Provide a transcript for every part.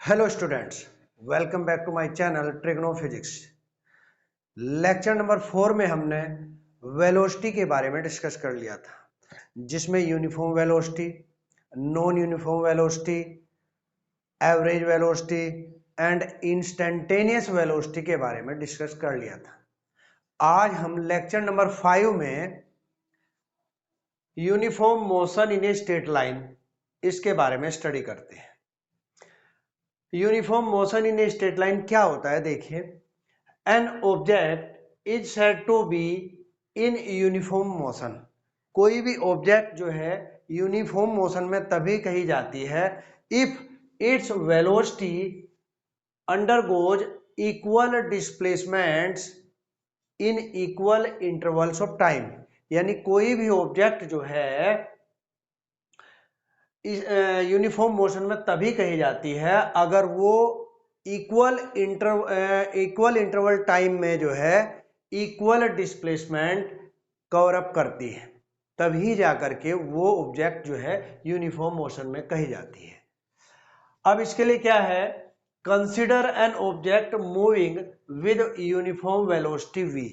Hello students, welcome back to my channel trigno physics. Lecture number 4 में हमने velocity के बारे में डिस्कस कर लिया था, जिसमें uniform velocity, non uniform velocity, average velocity and instantaneous velocity के बारे में डिस्कस कर लिया था। आज हम लेक्चर नंबर 5 में uniform motion in a straight line इसके बारे में स्टडी करते हैं। Uniform motion in a straight line क्या होता है? देखिए, an object is said to be in uniform motion. कोई भी ऑब्जेक्ट जो है यूनिफॉर्म मोशन में तभी कही जाती है if its velocity undergoes equal displacements in equal intervals of time. यानी कोई भी ऑब्जेक्ट जो है यूनिफॉर्म मोशन में तभी कही जाती है अगर वो इक्वल इंटरवल टाइम में जो है इक्वल डिस्प्लेसमेंट कवर अप करती है, तभी जाकर के वो ऑब्जेक्ट जो है यूनिफॉर्म मोशन में कही जाती है। अब इसके लिए क्या है? Consider an object moving with uniform velocity v।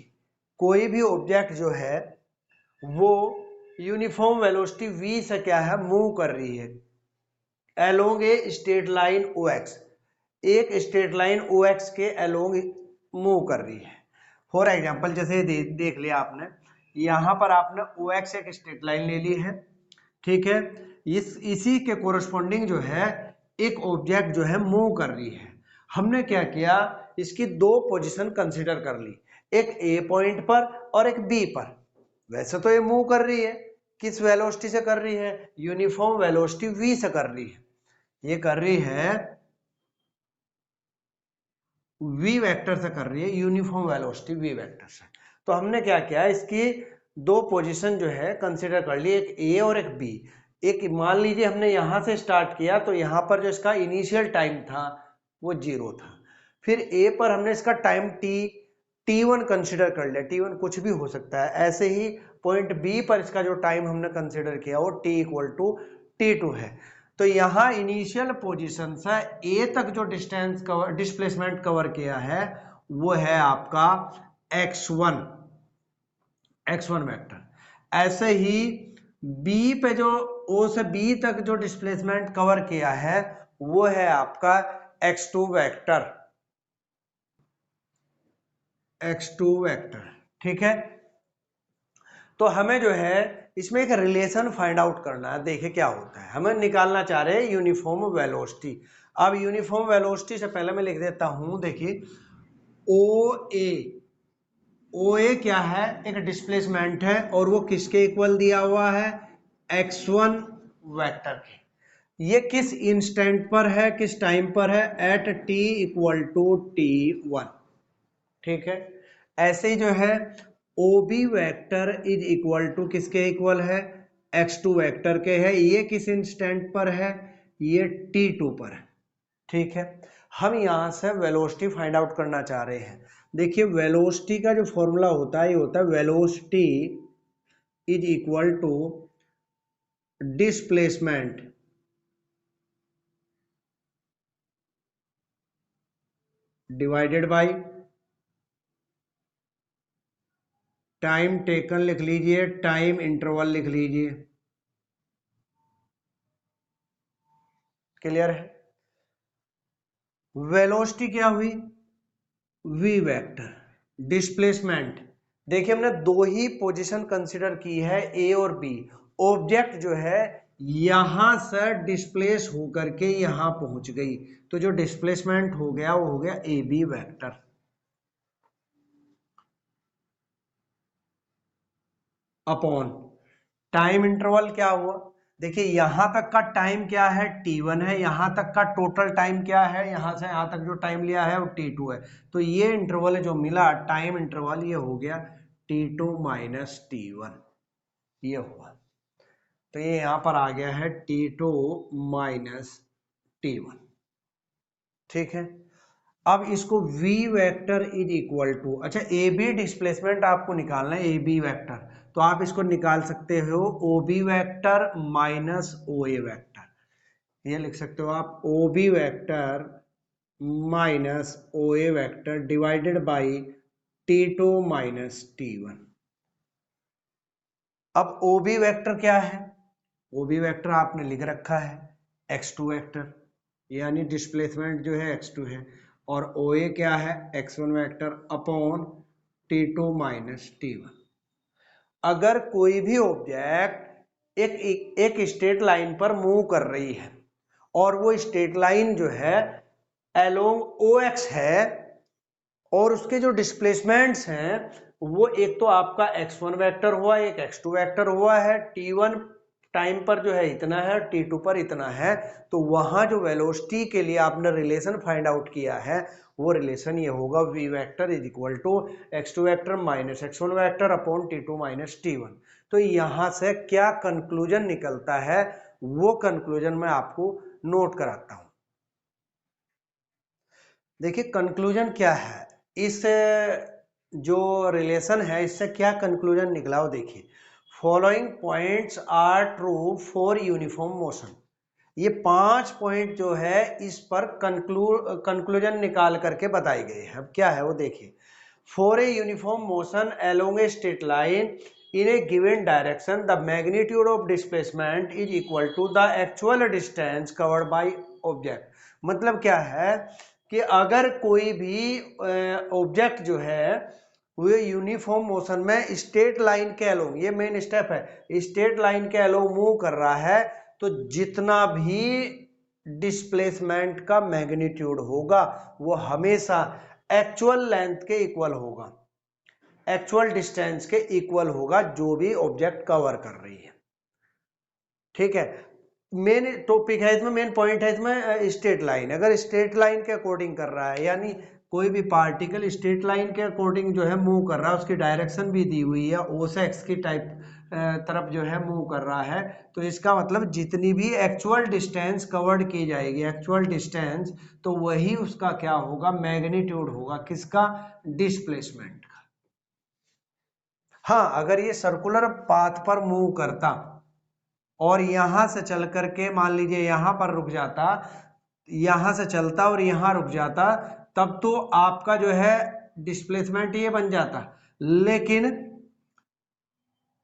कोई भी ऑब्जेक्ट जो है वो यूनिफॉर्म वेलोसिटी v से क्या है, मूव कर रही है अलोंग ए स्ट्रेट लाइन OX। एक स्ट्रेट लाइन OX के अलोंग मूव कर रही है। फॉर एग्जांपल, जैसे देख लिया आपने, यहां पर आपने OX एक स्ट्रेट लाइन ले ली है, ठीक है। इसी के कोरस्पॉन्डिंग जो है एक ऑब्जेक्ट जो है मूव कर रही है। हमने क्या किया, इसकी दो पोजीशन कंसीडर कर ली, एक A पॉइंट पर और एक B पर। वैसे तो ये मूव कर रही है, किस वेलोसिटी से कर रही है? यूनिफॉर्म वेलोसिटी v से कर रही है। ये कर रही है v वेक्टर से कर रही है, यूनिफॉर्म वेलोसिटी v वेक्टर से। तो हमने क्या किया, इसकी दो पोजीशन जो है कंसीडर कर ली, एक A और एक B। एक मान लीजिए हमने यहां से स्टार्ट किया तो यहां पर जो इसका इनिशियल टाइम था वो 0 था। फिर A पर हमने इसका टाइम t1 कंसीडर कर लिया, t1 कुछ भी हो सकता है। ऐसे ही पॉइंट B पर इसका जो टाइम हमने कंसीडर किया वो t इक्वल टू t2 है। तो यहां इनिशियल पोजीशन से A तक जो डिस्प्लेसमेंट कवर किया है वो है आपका x1 वेक्टर। ऐसे ही B पे जो O से B तक जो डिस्प्लेसमेंट कवर किया है वो है आपका x2 वेक्टर, ठीक है। तो हमें जो है इसमें एक रिलेशन फाइंड आउट करना है। देखिए क्या होता है, हमें निकालना चाह रहे हैं यूनिफॉर्म वेलोसिटी। अब यूनिफॉर्म वेलोसिटी से पहले मैं लिख देता हूं, देखिए ओ ए क्या है, एक डिस्प्लेसमेंट है और वो किसके इक्वल दिया हुआ है? x1 वेक्टर के। ये किस इंस्टेंट पर है, किस टाइम पर है? Eight t equal to t1, ठीक है। ऐसे ही जो है OB vector is equal to किसके इक्वल है? x2 वेक्टर के है। ये किस इंस्टेंट पर है? ये t2 पर है, ठीक है। हम यहां से वेलोसिटी फाइंड आउट करना चाह रहे हैं। देखिए, वेलोसिटी का जो फॉर्मूला होता है ये होता है velocity is equal to displacement divided by time taken, लिख लीजिए, टाइम इंटरवल लिख लीजिए। क्लियर है? वेलोसिटी क्या हुई? v vector. डिस्प्लेसमेंट, देखिए हमने दो ही पोजीशन कंसीडर की है, A और B। ऑब्जेक्ट जो है यहां से डिस्प्लेस होकर के यहां पहुंच गई, तो जो डिस्प्लेसमेंट हो गया वो हो गया AB vector. Upon time interval क्या हुआ? देखिए यहां तक का टाइम क्या है? t1 है। यहां तक का टोटल टाइम क्या है? यहां से यहां तक जो टाइम लिया है वो t2 है। तो ये इंटरवल जो मिला टाइम इंटरवल ये हो गया t2 माइनस t1, ये हुआ। तो ये यहां पर आ गया है t2 माइनस t1, ठीक है। अब इसको v vector is equal to, अच्छा ए बी डिस्प्लेसमेंट आपको निकालना है, ए बी वेक्टर, तो आप इसको निकाल सकते हो O B vector minus O A vector. ये लिख सकते हो आप O B vector minus O A vector divided by T2 minus T1। अब ओ बी वैक्टर क्या है? ओ बी वैक्टर आपने लिख रखा है x2 वैक्टर, यानी डिस्प्लेसमेंट जो है x2 है, और ओ ए क्या है? x1 vector upon T2 minus T1। अगर कोई भी ऑब्जेक्ट एक स्ट्रेट लाइन पर मूव कर रही है और वो स्ट्रेट लाइन जो है अलोंग ओ एक्स है, और उसके जो डिस्प्लेसमेंट्स हैं वो एक तो आपका x1 वेक्टर हुआ, एक x2 वेक्टर हुआ है, t1 टाइम पर जो है इतना है, t2 पर इतना है, तो वहां जो वेलोसिटी के लिए आपने रिलेशन फाइंड आउट किया है वो रिलेशन ये होगा v vector is equal to x2 vector minus x1 vector upon t2 minus t1। तो यहां से क्या कंक्लूजन निकलता है वो कंक्लूजन मैं आपको नोट कराता हूं। देखिए कंक्लूजन क्या है, इस जो रिलेशन है इससे क्या कंक्लूजन निकला हो देखिए। Following points are true for uniform motion. ये 5 पॉइंट जो है इस पर कंक्लूजन निकाल करके बताए गए हैं। अब क्या है वो देखिए। For a uniform motion along A straight line in a given direction the magnitude of displacement is equal to the actual distance covered by object। मतलब क्या है कि अगर कोई भी ऑब्जेक्ट जो है वो यूनिफॉर्म मोशन में स्ट्रेट लाइन के अलोंग, ये मेन स्टेप है, स्ट्रेट लाइन के अलोंग मूव कर रहा है, तो जितना भी डिस्प्लेसमेंट का मैग्नीट्यूड होगा वो हमेशा एक्चुअल लेंथ के इक्वल होगा, एक्चुअल डिस्टेंस के इक्वल होगा जो भी ऑब्जेक्ट कवर कर रही है। ठीक है, मेन टॉपिक है इसमें, मेन पॉइंट है इसमें स्ट्रेट लाइन। अगर स्ट्रेट लाइन के अकॉर्डिंग कर रहा है, यानी कोई भी पार्टिकल स्ट्रेट लाइन के अकॉर्डिंग जो है मूव कर रहा है, उसकी डायरेक्शन भी दी हुई है, ओ से एक्स की टाइप तरफ जो है मूव कर रहा है, तो इसका मतलब जितनी भी एक्चुअल डिस्टेंस कवर्ड की जाएगी, एक्चुअल डिस्टेंस, तो वही उसका क्या होगा? मैग्नीट्यूड होगा, किसका? डिस्प्लेसमेंट का। हाँ, अगर ये सर्कुलर पाथ पर मूव करता और यहां से चल करके मान लीजिए यहां पर रुक जाता, यहां से चलता और यहां रुक जाता, तब तो आपका जो है डिस्प्लेसमेंट ये बन जाता, लेकिन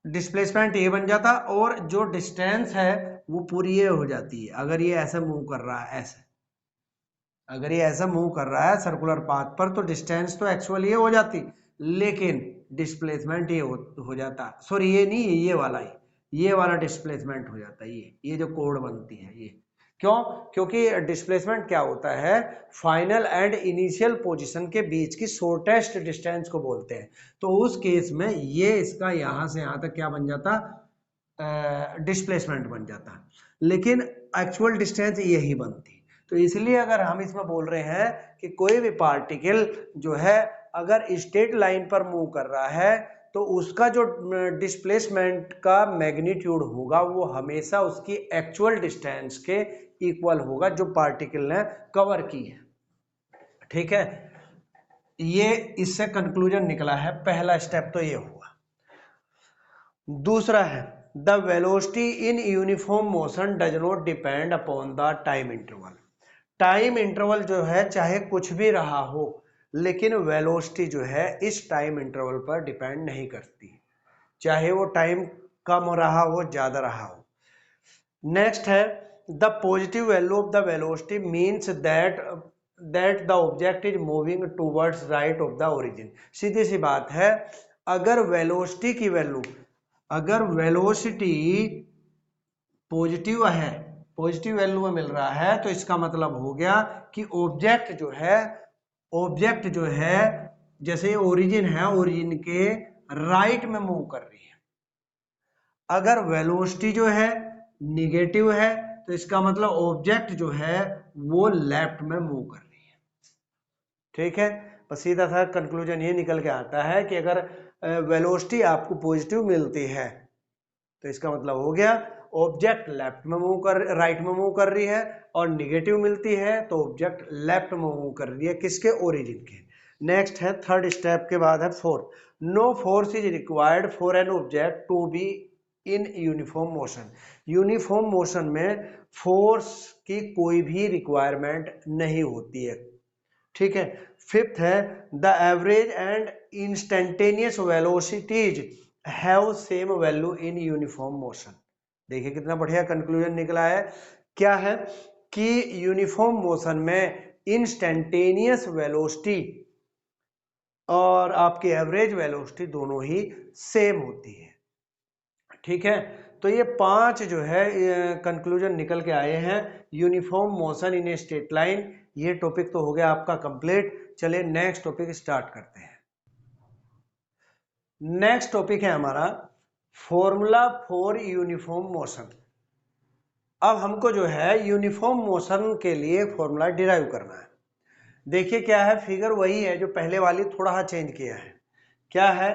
डिस्प्लेसमेंट ये बन जाता और जो डिस्टेंस है वो पूरी ये हो जाती है। अगर ये ऐसे मूव कर रहा है, ऐसे अगर ये ऐसा मूव कर रहा है सर्कुलर पाथ पर, तो डिस्टेंस तो एक्चुअली ये हो जाती, लेकिन डिस्प्लेसमेंट ये हो जाता, सॉरी ये नहीं, ये वाला ही, ये वाला डिस्प्लेसमेंट हो जाता है। ये जो कोड बनती है ये क्यों? क्योंकि डिस्प्लेसमेंट क्या होता है? फाइनल एंड इनिशियल पोजीशन के बीच की शॉर्टेस्ट डिस्टेंस को बोलते हैं। तो उस केस में ये इसका यहां से यहां तक क्या बन जाता? डिस्प्लेसमेंट बन जाता, लेकिन एक्चुअल डिस्टेंस यही बनती। तो इसलिए अगर हम इसमें बोल रहे हैं कि कोई भी पार्टिकल जो है अगर स्ट्रेट लाइन पर मूव कर रहा है, तो उसका जो डिस्प्लेसमेंट का मैग्नीट्यूड होगा वो हमेशा उसकी एक्चुअल डिस्टेंस के इक्वल होगा जो पार्टिकल ने कवर की है। ठीक है, ये इससे कंक्लूजन निकला है, पहला स्टेप तो ये हुआ। दूसरा है the velocity in uniform motion does not depend upon the time interval. Time interval जो है चाहे कुछ भी रहा हो, लेकिन वेलोसिटी जो है इस टाइम इंटरवल पर डिपेंड नहीं करती, चाहे वो टाइम कम रहा हो ज्यादा रहा हो। नेक्स्ट है the positive value of the velocity means that the object is moving towards right of the origin. सीधी सी बात है, अगर वेलोसिटी की वैल्यू, अगर वेलोसिटी पॉजिटिव है, पॉजिटिव वैल्यू में मिल रहा है, तो इसका मतलब हो गया कि ऑब्जेक्ट जो है जैसे ओरिजिन है, ओरिजिन के राइट में मूव कर रही है। अगर वेलोसिटी जो है निगेटिव है, तो इसका मतलब ऑब्जेक्ट जो है वो लेफ्ट में मूव कर रही है। ठीक है, बस सीधा सा कंक्लूजन ये निकल के आता है कि अगर वेलोसिटी आपको पॉजिटिव मिलती है, तो इसका मतलब हो गया ऑब्जेक्ट लेफ्ट में मूव कर, राइट में मूव कर रही है, और निगेटिव मिलती है तो ऑब्जेक्ट लेफ्ट में मूव कर रही है, किसके? ओरिजिन के। नेक्स्ट है थर्ड स्टेप के बाद है fourth. No force is required for an object to be in uniform motion. Uniform motion में फोर्स की कोई भी रिक्वायरमेंट नहीं होती है। ठीक है। फिफ्थ है the average and instantaneous velocities have same value in uniform motion. देखिए कितना बढ़िया कंक्लूजन निकला है। क्या है कि यूनिफॉर्म मोशन में इंस्टेंटेनियस वेलोसिटी और आपकी एवरेज वेलोसिटी दोनों ही सेम होती है। ठीक है, तो ये 5 जो है कंक्लूजन निकल के आए हैं uniform motion in a straight line. ये टॉपिक तो हो गया आपका कंप्लीट। चलिए नेक्स्ट टॉपिक स्टार्ट करते हैं। नेक्स्ट टॉपिक है हमारा फॉर्मूला फॉर यूनिफॉर्म मोशन। अब हमको जो है यूनिफॉर्म मोशन के लिए फॉर्मूला डिराइव करना है। देखिए क्या है, फिगर वही है जो पहले वाली, थोड़ा सा चेंज किया है। क्या है,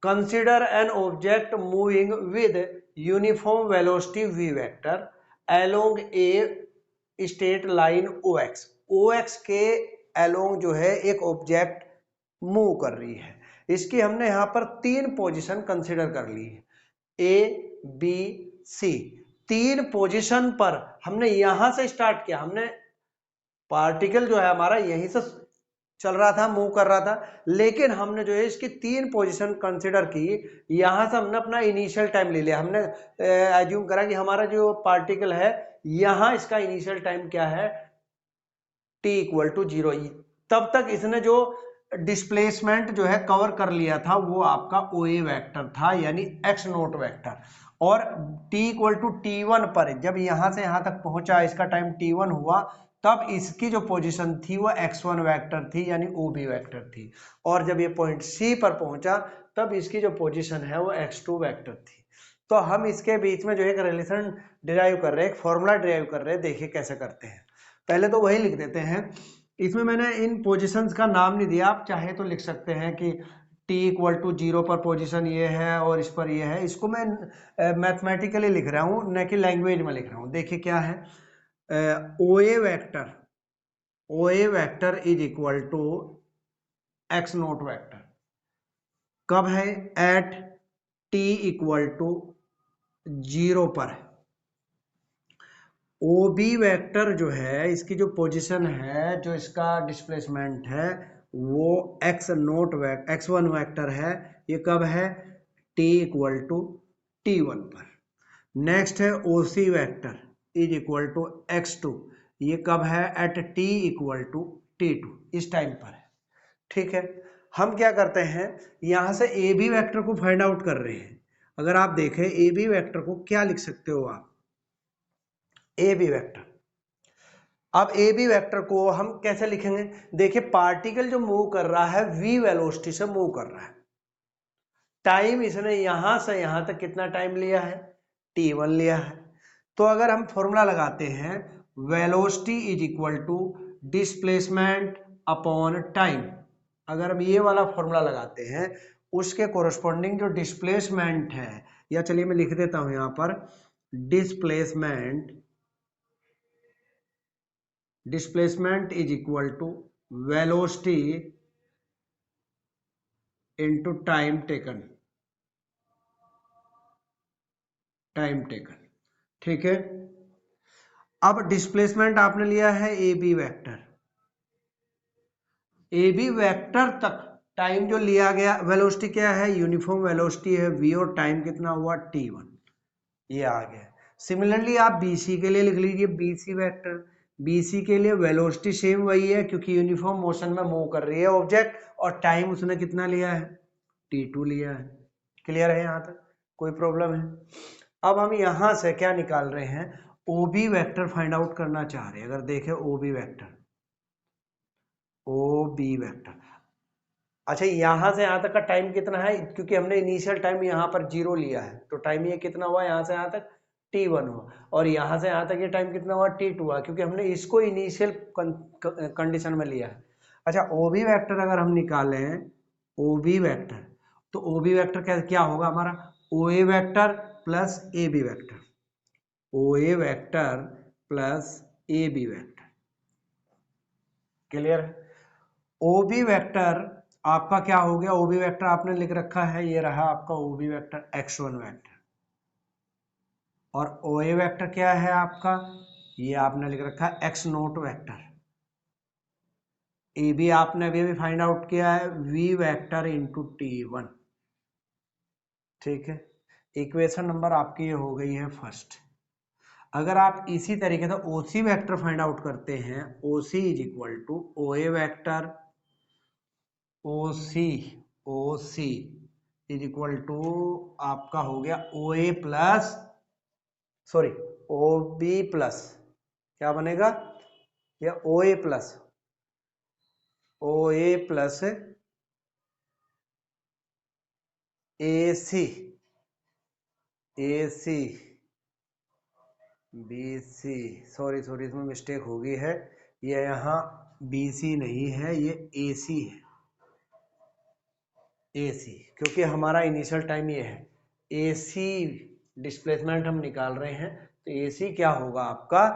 consider an object moving with uniform velocity v vector along A straight line OX। OX के अलोंग जो है एक ऑब्जेक्ट मूव कर रही है। इसकी हमने यहां पर 3 पोजीशन कंसिडर कर ली है, A B C। 3 पोजीशन पर हमने यहां से स्टार्ट किया। हमने पार्टिकल जो है हमारा यहीं से चल रहा था, मूव कर रहा था, लेकिन हमने जो है इसकी 3 पोजीशन कंसिडर की। यहां से हमने अपना इनिशियल टाइम ले लिया। हमने एज्यूम करा कि हमारा जो पार्टिकल है यहां इसका इनिशियल टाइम क्या है, t इक्वल टू 0। तब तक इसने जो डिस्प्लेसमेंट जो है कवर कर लिया था वो आपका OA वेक्टर था, यानी x नोट वेक्टर। और t इक्वल टू t1 पर जब यहां से यहां तक पहुंचा, इसका टाइम t1 हुआ, तब इसकी जो पोजीशन थी वो x1 वेक्टर थी, यानी OB वेक्टर थी। और जब ये पॉइंट C पर पहुंचा तब इसकी जो पोजीशन है वो x2 वेक्टर थी। तो हम इसके बीच में जो एक रिलेशन डिराइव कर रहे हैं, एक फॉर्मूला डिराइव कर रहे हैं। देखिए कैसे करते हैं। पहले तो वही लिख देते हैं। इसमें मैंने इन पोजीशंस का नाम नहीं दिया, आप चाहे तो लिख सकते हैं कि t इक्वल टू 0 पर पोजीशन ये है और इस पर ये है। इसको मैं मैथमेटिकली लिख रहा हूँ, न कि लैंग्वेज में लिख रहा हूँ। देखिए क्या है, OA vector is equal to x naught vector. कब है, एट t इक्वल टू 0 पर है। OB वेक्टर जो है, इसकी जो पोजीशन है, जो इसका डिस्प्लेसमेंट है वो x1 वेक्टर है। ये कब है, t इक्वल टू t1 पर। नेक्स्ट है OC vector is equal to x2। ये कब है, eight t equal to t2, इस टाइम पर है। ठीक है, हम क्या करते हैं, यहां से AB वेक्टर को फाइंड आउट कर रहे हैं। अगर आप देखें AB वेक्टर को क्या लिख सकते हो आप, AB वेक्टर। अब AB वेक्टर को हम कैसे लिखेंगे, देखिए पार्टिकल जो मूव कर रहा है v वेलोसिटी से मूव कर रहा है। टाइम इसने यहां से यहां तक कितना टाइम लिया है, t1 लिया है। तो अगर हम फॉर्मूला लगाते हैं, velocity is equal to displacement upon time. अगर हम ये वाला फॉर्मूला लगाते हैं, उसके कोरस्पॉन्डिंग जो डिस्प्लेसमेंट है, या चलिए मैं लिख देता हूं यहां पर, displacement is equal to velocity into time taken. ठीक है, अब डिस्प्लेसमेंट आपने लिया है AB वेक्टर। AB वेक्टर तक टाइम जो लिया गया, वेलोसिटी क्या है, यूनिफॉर्म वेलोसिटी है v, और टाइम कितना हुआ, t1। ये आ गया। सिमिलरली आप BC के लिए लिख लीजिए, BC वेक्टर। BC के लिए वेलोसिटी सेम वही है, क्योंकि यूनिफॉर्म मोशन में मूव कर रही है ऑब्जेक्ट, और टाइम उसने कितना लिया है, t2 लिया है। क्लियर है यहाँ तक, कोई प्रॉब्लम है। अब हम यहां से क्या निकाल रहे हैं, OB वेक्टर फाइंड आउट करना चाह रहे हैं। अगर देखें OB वेक्टर, अच्छा यहां से यहां तक का टाइम कितना है, क्योंकि हमने इनिशियल टाइम यहां पर 0 लिया है, तो टाइम ये कितना हुआ, यहां से यहां तक t1 हुआ, और यहां से यहां तक ये टाइम कितना हुआ, t2 हुआ, क्योंकि हमने इसको इनिशियल कंडीशन में लिया है। अच्छा OB वेक्टर अगर हम निकालें, OB वेक्टर, तो OB वेक्टर क्या होगा हमारा, OA vector plus AB vector, OA vector plus AB vector. Clear है। OB वेक्टर आपका क्या हो गया, OB वेक्टर आपने लिख रखा है, ये रहा आपका OB वेक्टर x1 वेक्टर। और OA वेक्टर क्या है आपका, ये आपने लिख रखा है x naught vector. A B आपने अभी अभी फाइंड आउट किया है वी वेक्टर इंटू T1, ठीक है। इक्वेशन नंबर आपकी ये हो गई है फर्स्ट। अगर आप इसी तरीके से ओसी वेक्टर फाइंड आउट करते हैं, OC is equal to O A vector, OC OC is equal to आपका हो गया O A plus, sorry O B plus, क्या बनेगा या O A plus A C, A C B C, sorry इसमें mistake हो गई है, ये यहाँ बी सी नहीं है, ये ए सी है, ए सी, क्योंकि हमारा इनिशियल टाइम ये है, ए सी डिस्प्लेसमेंट हम निकाल रहे हैं, तो ए सी क्या होगा आपका,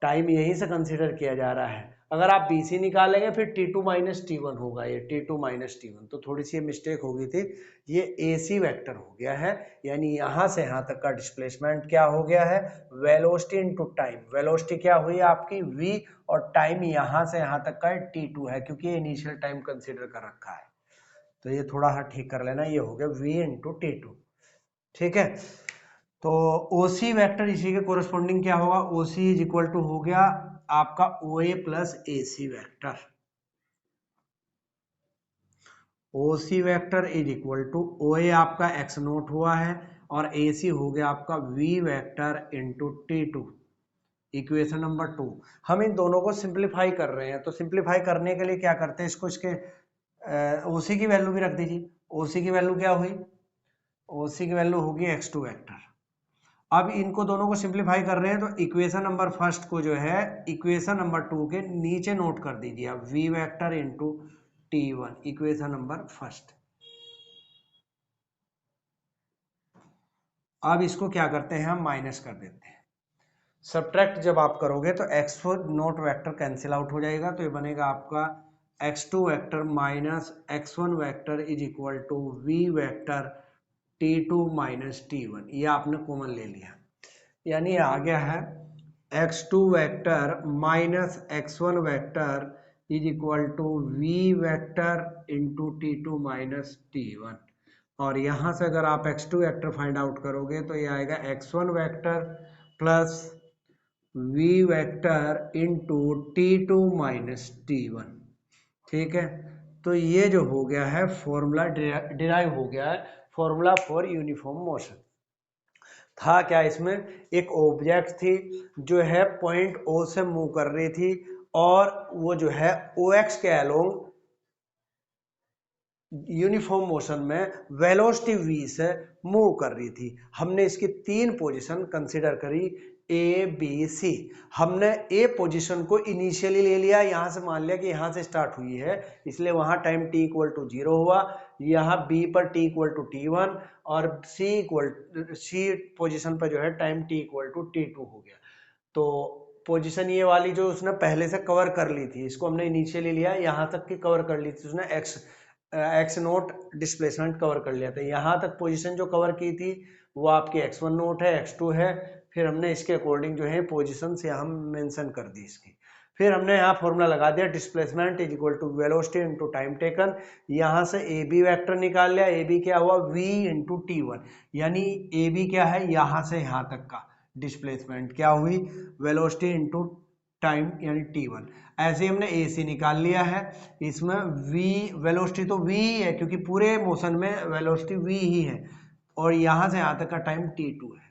टाइम यहीं से कंसीडर किया जा रहा है। अगर आप बी सी निकालेंगे फिर T2 माइनस T1 होगा, ये T2 माइनस T1, तो थोड़ी सी मिस्टेक हो गई थी, ये ए सी वेक्टर हो गया है, यानी यहाँ से यहाँ तक का डिस्प्लेसमेंट क्या हो गया है, वेलोसिटी इनटू टाइम। वेलोसिटी क्या हुई आपकी v, और टाइम यहाँ से यहाँ तक का T2 है, क्योंकि ये इनिशियल टाइम कंसिडर कर रखा है, तो ये थोड़ा सा ठीक कर लेना, ये हो गया v इंटू T2, ठीक है। तो OC वेक्टर इसी के कोरस्पॉन्डिंग क्या होगा, OC इज इक्वल टू हो गया आपका OA plus AC vector, OC vector is equal to OA आपका x नोट हुआ है, और AC हो गया आपका V vector into T2, equation number 2। हम इन दोनों को सिंप्लीफाई कर रहे हैं, तो सिंप्लीफाई करने के लिए क्या करते हैं, इसको इसके OC की वैल्यू भी रख दीजिए। OC की वैल्यू क्या हुई, OC की वैल्यू होगी x2 वेक्टर। अब इनको दोनों को सिंप्लीफाई कर रहे हैं, तो इक्वेशन नंबर फर्स्ट को जो है इक्वेशन नंबर 2 के नीचे नोट कर दीजिए आप, v vector into T1, equation number first. अब इसको क्या करते हैं, हम माइनस कर देते हैं। सब्ट्रैक्ट जब आप करोगे तो x4 note vector cancel out हो जाएगा, तो ये बनेगा आपका x2 vector minus x1 vector is equal to v vector T2 minus T1, ये आपने कॉमन ले लिया, यानी आ गया है x2 vector minus x1 vector is equal to v vector into T2 minus T1, और यहाँ से अगर आप x2 वेक्टर फाइंड आउट करोगे तो ये आएगा x1 vector plus v vector into T2 minus T1, ठीक है। तो ये जो हो गया है फॉर्मूला डिराइव हो गया है, फॉर्मूला फॉर यूनिफॉर्म मोशन। था क्या, इसमें एक ऑब्जेक्ट थी जो है पॉइंट O से मूव कर रही थी, और वो जो है OX के अलोंग यूनिफॉर्म मोशन में वेलोसिटी v से मूव कर रही थी। हमने इसकी 3 पोजीशन कंसीडर करी, A B C। हमने A पोजीशन को इनिशियली ले लिया, यहाँ से मान लिया कि यहाँ से स्टार्ट हुई है, इसलिए वहाँ टाइम t इक्वल टू 0 हुआ, यहाँ B पर t इक्वल टू T1, और C पोजीशन पर जो है time t equal to T2 हो गया। तो पोजीशन ये वाली जो उसने पहले से कवर कर ली थी, इसको हमने इनिशियली लिया, यहाँ तक की कवर कर ली थी उसने, एक्स नोट डिस्प्लेसमेंट कवर कर लिया था, यहाँ तक पोजीशन जो कवर की थी वो आपकी x1 नोट है, x2 है, फिर हमने इसके अकॉर्डिंग जो है पोजीशन से हम मेंशन कर दी इसकी। फिर हमने यहाँ फॉर्मूला लगा दिया, displacement is equal to velocity into time taken, यहाँ से ए बी वेक्टर निकाल लिया, ए बी क्या हुआ v इंटू T1, यानी ए बी क्या है, यहाँ से यहाँ तक का डिस्प्लेसमेंट क्या हुई, वेलोसिटी इनटू टाइम यानी T1। ऐसे ही हमने AC निकाल लिया है, इसमें v वेलोसिटी तो v ही है, क्योंकि पूरे मोशन में वेलोसिटी v ही है, और यहाँ से यहाँ तक का टाइम T2 है,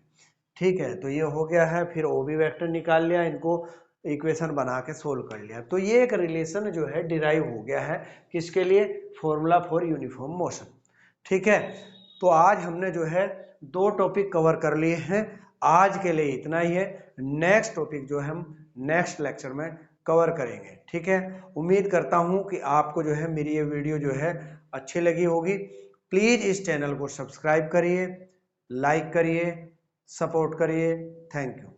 ठीक है। तो ये हो गया है, फिर OB वेक्टर निकाल लिया, इनको इक्वेशन बना के सोल्व कर लिया, तो ये एक रिलेशन जो है डिराइव हो गया है, किसके लिए, फॉर्मूला फॉर यूनिफॉर्म मोशन, ठीक है। तो आज हमने जो है 2 टॉपिक कवर कर लिए हैं, आज के लिए इतना ही है, नेक्स्ट टॉपिक जो हम नेक्स्ट लेक्चर में कवर करेंगे, ठीक है। उम्मीद करता हूं कि आपको जो है मेरी ये वीडियो जो है अच्छी लगी होगी। प्लीज इस चैनल को सब्सक्राइब करिए, लाइक करिए, सपोर्ट करिए, थैंक यू।